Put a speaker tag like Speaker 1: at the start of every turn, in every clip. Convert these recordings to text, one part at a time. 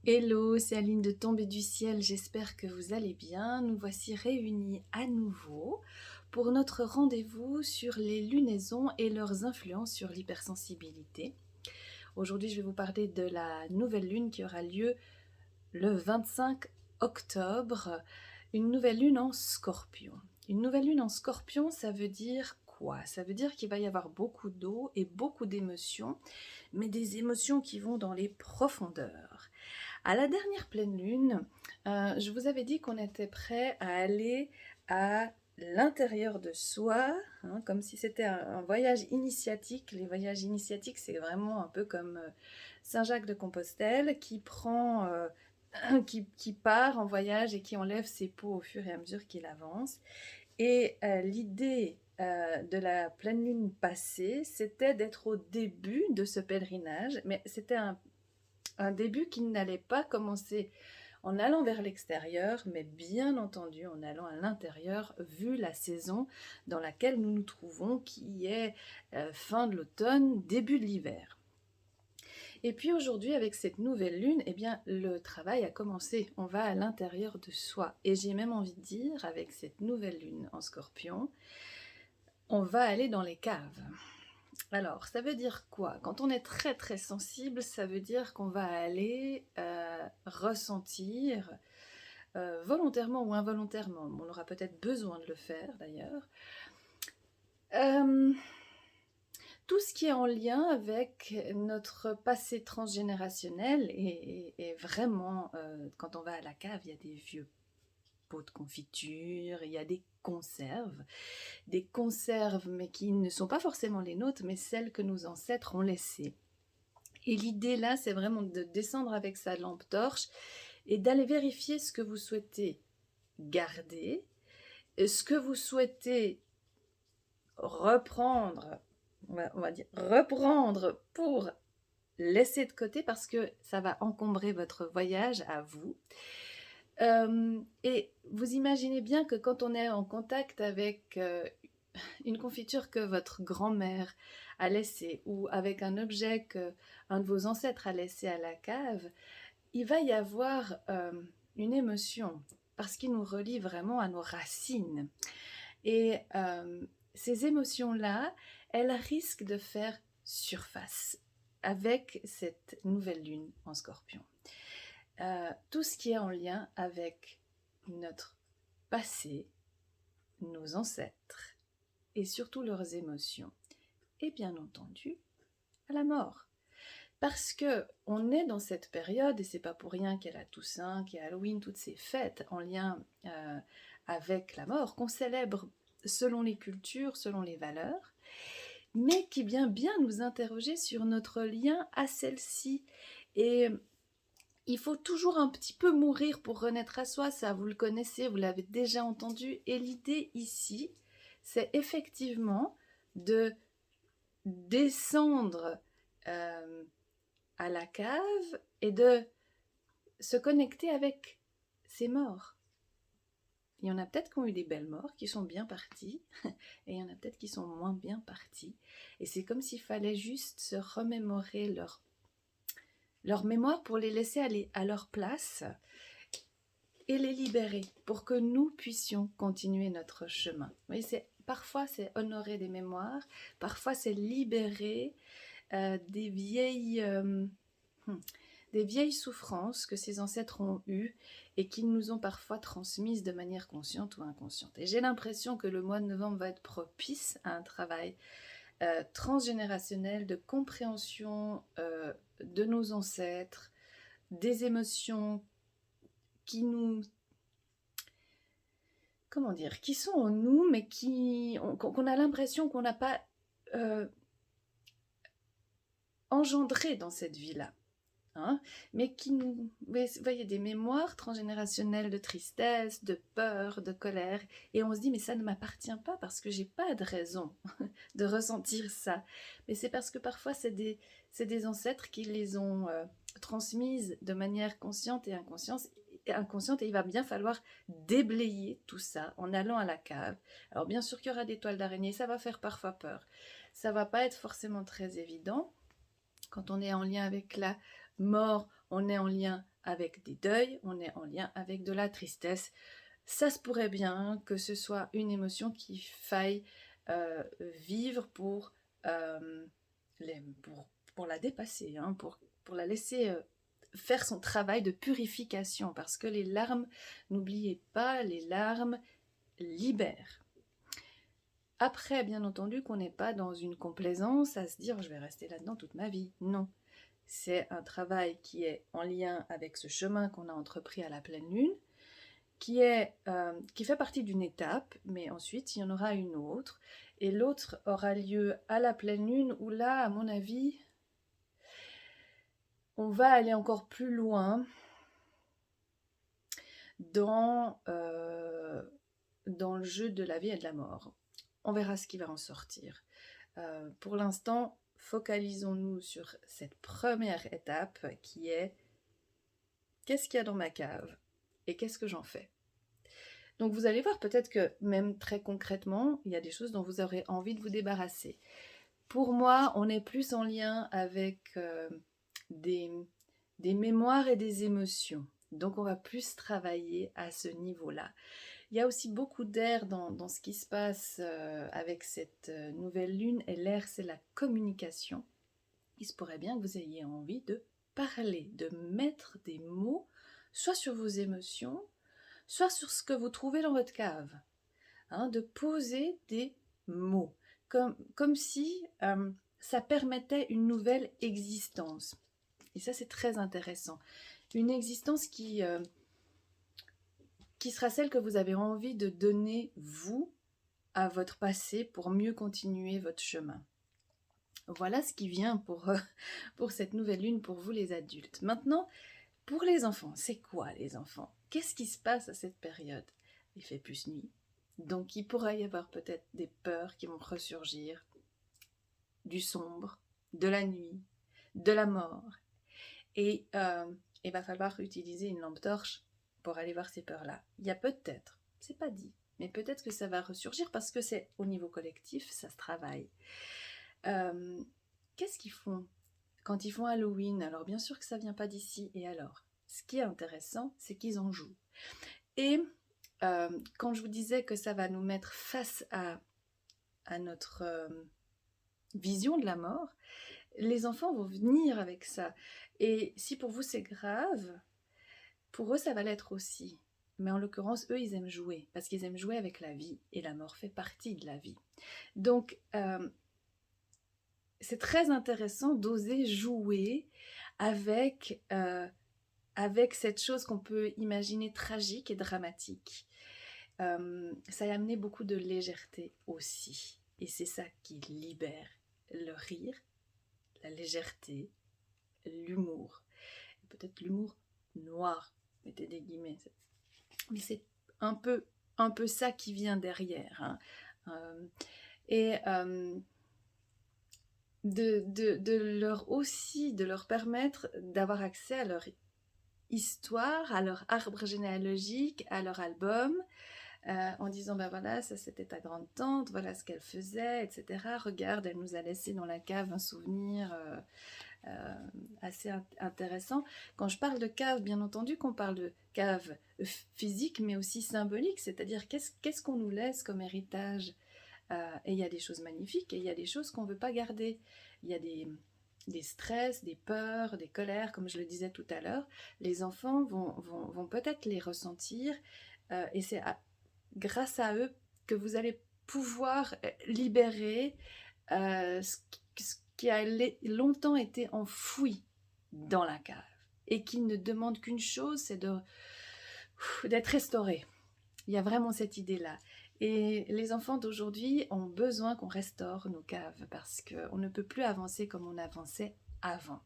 Speaker 1: Hello, c'est Aline de Tomber du ciel, j'espère que vous allez bien. Nous voici réunis à nouveau pour notre rendez-vous sur les lunaisons et leurs influences sur l'hypersensibilité. Aujourd'hui, je vais vous parler de la nouvelle lune qui aura lieu le 25 octobre, une nouvelle lune en Scorpion. Une nouvelle lune en Scorpion, ça veut dire quoi? Ça veut dire qu'il va y avoir beaucoup d'eau et beaucoup d'émotions, mais des émotions qui vont dans les profondeurs. À la dernière pleine lune, je vous avais dit qu'on était prêt à aller à l'intérieur de soi, hein, comme si c'était un voyage initiatique. Les voyages initiatiques, c'est vraiment un peu comme Saint-Jacques de Compostelle qui prend, qui part en voyage et qui enlève ses peaux au fur et à mesure qu'il avance. Et l'idée de la pleine lune passée, c'était d'être au début de ce pèlerinage, mais c'était un début qui n'allait pas commencer en allant vers l'extérieur, mais bien entendu en allant à l'intérieur, vu la saison dans laquelle nous nous trouvons, qui est fin de l'automne, début de l'hiver. Et puis aujourd'hui, avec cette nouvelle lune, eh bien, le travail a commencé. On va à l'intérieur de soi. Et j'ai même envie de dire, avec cette nouvelle lune en Scorpion, on va aller dans les caves. Alors, ça veut dire quoi? Quand on est très très sensible, ça veut dire qu'on va aller ressentir, volontairement ou involontairement, on aura peut-être besoin de le faire d'ailleurs, euh, tout ce qui est en lien avec notre passé transgénérationnel et vraiment, quand on va à la cave, il y a des vieux pots de confiture, il y a des conserves mais qui ne sont pas forcément les nôtres, mais celles que nos ancêtres ont laissées. Et l'idée là, c'est vraiment de descendre avec sa lampe torche et d'aller vérifier ce que vous souhaitez garder, ce que vous souhaitez reprendre, on va dire reprendre pour laisser de côté parce que ça va encombrer votre voyage à vous. Et vous imaginez bien que quand on est en contact avec une confiture que votre grand-mère a laissée ou avec un objet qu'un de vos ancêtres a laissé à la cave, il va y avoir une émotion parce qu'il nous relie vraiment à nos racines. Et ces émotions-là, elles risquent de faire surface avec cette nouvelle lune en Scorpion. Tout ce qui est en lien avec notre passé, nos ancêtres et surtout leurs émotions. Et bien entendu, à la mort. Parce que on est dans cette période, et c'est pas pour rien qu'il y a la Toussaint, qu'il y a Halloween, toutes ces fêtes en lien avec la mort, qu'on célèbre selon les cultures, selon les valeurs, mais qui vient bien nous interroger sur notre lien à celle-ci. Et il faut toujours un petit peu mourir pour renaître à soi, ça vous le connaissez, vous l'avez déjà entendu. Et l'idée ici, c'est effectivement de descendre à la cave et de se connecter avec ses morts. Il y en a peut-être qui ont eu des belles morts, qui sont bien partis, et il y en a peut-être qui sont moins bien partis. Et c'est comme s'il fallait juste se remémorer leur mémoire pour les laisser aller à leur place et les libérer pour que nous puissions continuer notre chemin. Vous voyez, parfois c'est honorer des mémoires, parfois c'est libérer des vieilles souffrances que ces ancêtres ont eues et qu'ils nous ont parfois transmises de manière consciente ou inconsciente. Et j'ai l'impression que le mois de novembre va être propice à un travail transgénérationnel de compréhension de nos ancêtres, des émotions qui nous... Comment dire, qui sont en nous, mais qu'on a l'impression qu'on n'a pas engendré dans cette vie-là. Hein, mais qui nous... Vous voyez, des mémoires transgénérationnelles de tristesse, de peur, de colère, et on se dit, mais ça ne m'appartient pas parce que j'ai pas de raison de ressentir ça. Mais c'est parce que parfois, c'est des ancêtres qui les ont transmises de manière consciente et inconsciente, et il va bien falloir déblayer tout ça en allant à la cave. Alors bien sûr qu'il y aura des toiles d'araignée, ça va faire parfois peur. Ça va pas être forcément très évident. Quand on est en lien avec la mort, on est en lien avec des deuils, on est en lien avec de la tristesse. Ça se pourrait bien que ce soit une émotion qu'il faille vivre euh, pour la dépasser, hein, pour la laisser faire son travail de purification, parce que les larmes, n'oubliez pas, les larmes libèrent. Après, bien entendu, qu'on n'est pas dans une complaisance à se dire je vais rester là-dedans toute ma vie. Non. C'est un travail qui est en lien avec ce chemin qu'on a entrepris à la pleine lune, qui fait partie d'une étape, mais ensuite il y en aura une autre. Et l'autre aura lieu à la pleine lune, où là, à mon avis, on va aller encore plus loin dans le jeu de la vie et de la mort. On verra ce qui va en sortir. Pour l'instant, focalisons-nous sur cette première étape qui est qu'est-ce qu'il y a dans ma cave et qu'est-ce que j'en fais. Donc vous allez voir peut-être que même très concrètement, il y a des choses dont vous aurez envie de vous débarrasser. Pour moi, on est plus en lien avec des mémoires et des émotions. Donc on va plus travailler à ce niveau-là. Il y a aussi beaucoup d'air dans ce qui se passe avec cette nouvelle lune. Et l'air, c'est la communication. Il se pourrait bien que vous ayez envie de parler, de mettre des mots, soit sur vos émotions, soit sur ce que vous trouvez dans votre cave. Hein, de poser des mots, comme si ça permettait une nouvelle existence. Et ça, c'est très intéressant. Une existence qui sera celle que vous avez envie de donner, vous, à votre passé pour mieux continuer votre chemin. Voilà ce qui vient pour cette nouvelle lune, pour vous les adultes. Maintenant, pour les enfants, c'est quoi les enfants? Qu'est-ce qui se passe à cette période? Il fait plus nuit, donc il pourrait y avoir peut-être des peurs qui vont ressurgir, du sombre, de la nuit, de la mort. Et il va falloir utiliser une lampe torche pour aller voir ces peurs-là. Il y a peut-être, c'est pas dit, mais peut-être que ça va ressurgir parce que c'est au niveau collectif, ça se travaille. Qu'est-ce qu'ils font quand ils font Halloween? Alors bien sûr que ça vient pas d'ici, et alors? Ce qui est intéressant, c'est qu'ils en jouent. Et quand je vous disais que ça va nous mettre face à notre vision de la mort, les enfants vont venir avec ça. Et si pour vous c'est grave, pour eux ça va l'être aussi. Mais en l'occurrence, eux, ils aiment jouer, parce qu'ils aiment jouer avec la vie, et la mort fait partie de la vie. Donc, c'est très intéressant d'oser jouer avec cette chose qu'on peut imaginer tragique et dramatique. Ça a amené beaucoup de légèreté aussi. Et c'est ça qui libère le rire, la légèreté, l'humour. Peut-être l'humour noir, mettez des guillemets. Mais c'est un peu ça qui vient derrière. Hein. De leur permettre d'avoir accès à leur histoire, à leur arbre généalogique, à leur album, en disant ben voilà, ça c'était ta grande-tante, voilà ce qu'elle faisait, etc. Regarde, elle nous a laissé dans la cave un souvenir assez intéressant. Quand je parle de cave, bien entendu qu'on parle de cave physique, mais aussi symbolique, c'est-à-dire qu'est-ce qu'on nous laisse comme héritage. Et il y a des choses magnifiques et il y a des choses qu'on ne veut pas garder. Il y a des stress, des peurs, des colères, comme je le disais tout à l'heure. Les enfants vont peut-être les ressentir et c'est grâce à eux que vous allez pouvoir libérer ce qui a longtemps été enfoui dans la cave et qui ne demande qu'une chose, c'est d'être restauré. Il y a vraiment cette idée-là. Et les enfants d'aujourd'hui ont besoin qu'on restaure nos caves parce qu'on ne peut plus avancer comme on avançait avant.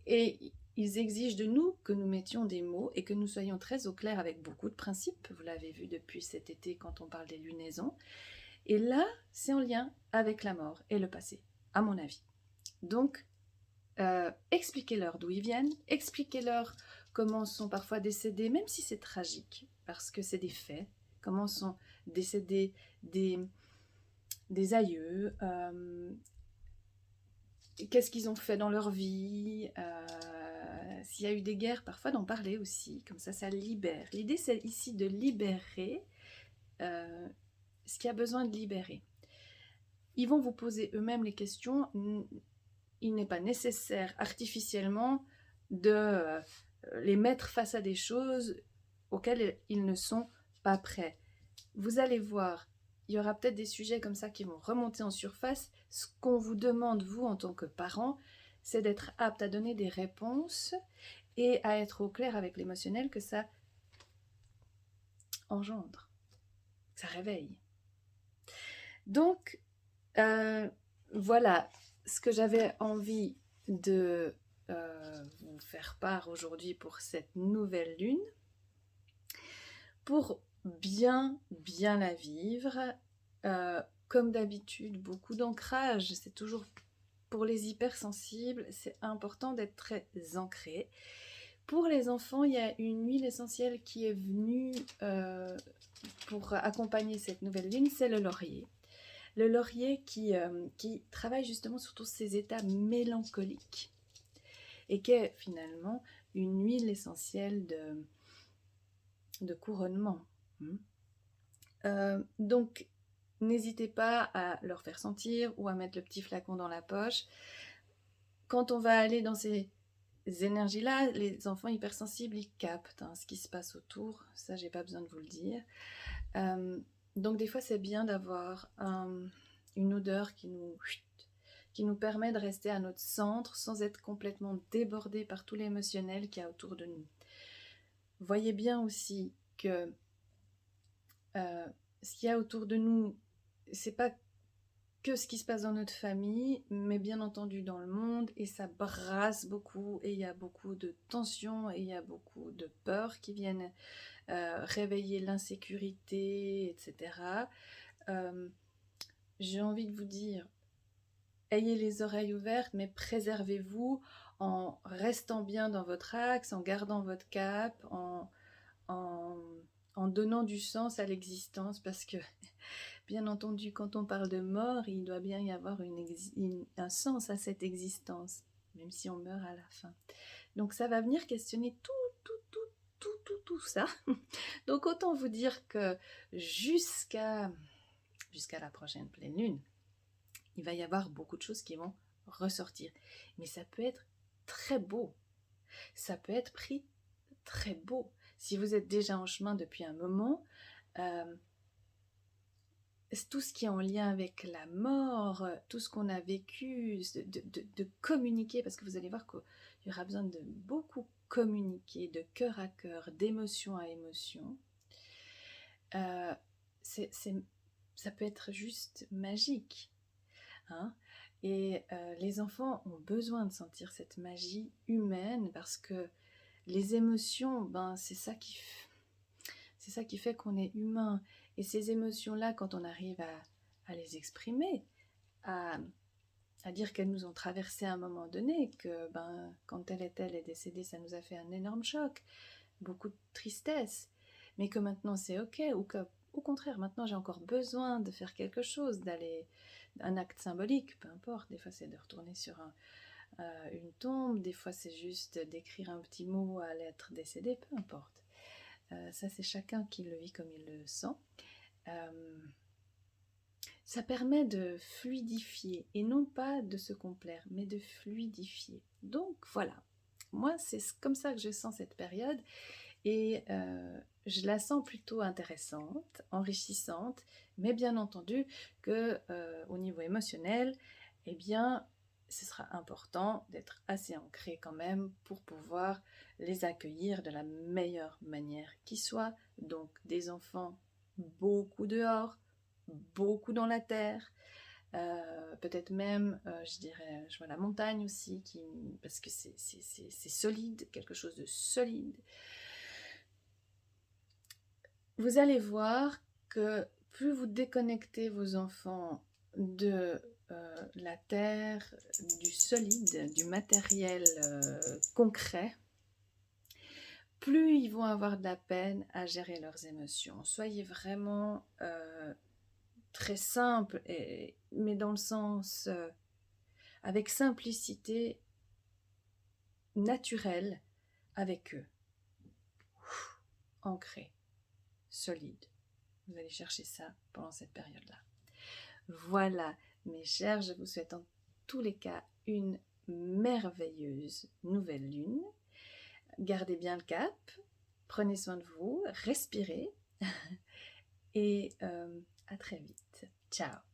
Speaker 1: Et ils exigent de nous que nous mettions des mots et que nous soyons très au clair avec beaucoup de principes. Vous l'avez vu depuis cet été quand on parle des lunaisons. Et là, c'est en lien avec la mort et le passé, à mon avis. Donc, expliquez-leur d'où ils viennent, expliquez-leur comment sont parfois décédés, même si c'est tragique, parce que c'est des faits, comment sont décédés des aïeux, qu'est-ce qu'ils ont fait dans leur vie, s'il y a eu des guerres, parfois d'en parler aussi, comme ça libère. L'idée, c'est ici de libérer ce qui a besoin de libérer. Ils vont vous poser eux-mêmes les questions. Il n'est pas nécessaire artificiellement de les mettre face à des choses auxquelles ils ne sont pas prêts. Vous allez voir, il y aura peut-être des sujets comme ça qui vont remonter en surface. Ce qu'on vous demande, vous, en tant que parent, c'est d'être apte à donner des réponses et à être au clair avec l'émotionnel que ça engendre, que ça réveille. Donc, voilà ce que j'avais envie de vous faire part aujourd'hui pour cette nouvelle lune. Pour bien la vivre, comme d'habitude, beaucoup d'ancrage. C'est toujours pour les hypersensibles, c'est important d'être très ancré. Pour les enfants, il y a une huile essentielle qui est venue pour accompagner cette nouvelle lune, c'est le laurier. Le laurier qui travaille justement sur tous ces états mélancoliques et qui est finalement une huile essentielle de couronnement. Donc, n'hésitez pas à leur faire sentir ou à mettre le petit flacon dans la poche. Quand on va aller dans ces énergies-là, les enfants hypersensibles, ils captent ce qui se passe autour. Ça, j'ai pas besoin de vous le dire. Donc, des fois, c'est bien d'avoir une odeur qui nous permet de rester à notre centre sans être complètement débordé par tout l'émotionnel qu'il y a autour de nous. Voyez bien aussi que ce qu'il y a autour de nous, c'est pas que ce qui se passe dans notre famille, mais bien entendu dans le monde, et ça brasse beaucoup, et il y a beaucoup de tensions, et il y a beaucoup de peurs qui viennent réveiller l'insécurité, etc. J'ai envie de vous dire, ayez les oreilles ouvertes, mais préservez-vous en restant bien dans votre axe, en gardant votre cap, en donnant du sens à l'existence, parce que, bien entendu, quand on parle de mort, il doit bien y avoir un sens à cette existence, même si on meurt à la fin. Donc ça va venir questionner tout ça. Donc autant vous dire que jusqu'à la prochaine pleine lune, il va y avoir beaucoup de choses qui vont ressortir. Mais ça peut être très beau. Ça peut être pris très beau. Si vous êtes déjà en chemin depuis un moment, tout ce qui est en lien avec la mort, tout ce qu'on a vécu, de communiquer, parce que vous allez voir qu'il y aura besoin de beaucoup communiquer, de cœur à cœur, d'émotion à émotion. Ça peut être juste magique. Et les enfants ont besoin de sentir cette magie humaine parce que les émotions, c'est ça qui fait qu'on est humain. Et ces émotions-là, quand on arrive à les exprimer, à dire qu'elles nous ont traversé à un moment donné, que quand telle et telle est décédée, ça nous a fait un énorme choc, beaucoup de tristesse, mais que maintenant c'est ok, ou que au contraire, maintenant j'ai encore besoin de faire quelque chose, d'aller un acte symbolique, peu importe, des fois c'est de retourner sur une tombe, des fois c'est juste d'écrire un petit mot à l'être décédé, peu importe. Ça c'est chacun qui le vit comme il le sent. Ça permet de fluidifier, et non pas de se complaire, mais de fluidifier. Donc voilà, moi c'est comme ça que je sens cette période, et je la sens plutôt intéressante, enrichissante, mais bien entendu que au niveau émotionnel, eh bien, ce sera important d'être assez ancré quand même pour pouvoir les accueillir de la meilleure manière qui soit. Donc des enfants beaucoup dehors, beaucoup dans la terre, peut-être même, je dirais, je vois la montagne aussi, parce que c'est solide, quelque chose de solide. Vous allez voir que plus vous déconnectez vos enfants de la terre, du solide, du matériel concret, plus ils vont avoir de la peine à gérer leurs émotions. Soyez vraiment très simple, mais dans le sens avec simplicité. naturel avec eux. Ancré, solide. Vous allez chercher ça pendant cette période-là. Voilà, mes chers, je vous souhaite en tous les cas une merveilleuse nouvelle lune. Gardez bien le cap, prenez soin de vous, respirez et à très vite. Ciao.